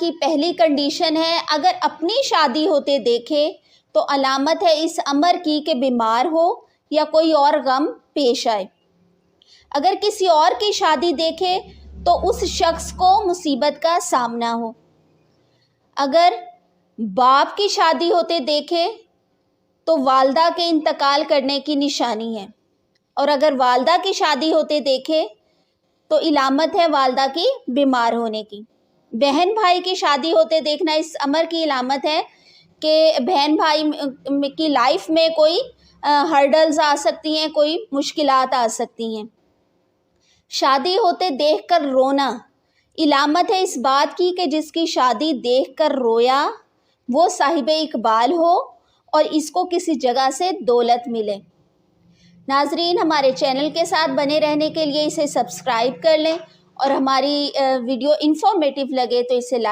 کی پہلی کنڈیشن ہے اگر اپنی شادی ہوتے دیکھے تو علامت ہے اس امر کی کہ بیمار ہو یا کوئی اور غم پیش آئے۔ اگر کسی اور کی شادی دیکھے تو اس شخص کو مصیبت کا سامنا ہو۔ اگر باپ کی شادی ہوتے دیکھے تو والدہ کے انتقال کرنے کی نشانی ہے، اور اگر والدہ کی شادی ہوتے دیکھے تو علامت ہے والدہ کی بیمار ہونے کی۔ بہن بھائی کی شادی ہوتے دیکھنا اس امر کی علامت ہے کہ بہن بھائی کی لائف میں کوئی ہرڈلز آ سکتی ہیں، کوئی مشکلات آ سکتی ہیں۔ شادی ہوتے دیکھ کر رونا علامت ہے اس بات کی کہ جس کی شادی دیکھ کر رویا وہ صاحب اقبال ہو اور اس کو کسی جگہ سے دولت ملے۔ ناظرین، ہمارے چینل کے ساتھ بنے رہنے کے لیے اسے سبسکرائب کر لیں، اور ہماری ویڈیو انفارمیٹیو لگے تو اسے لائک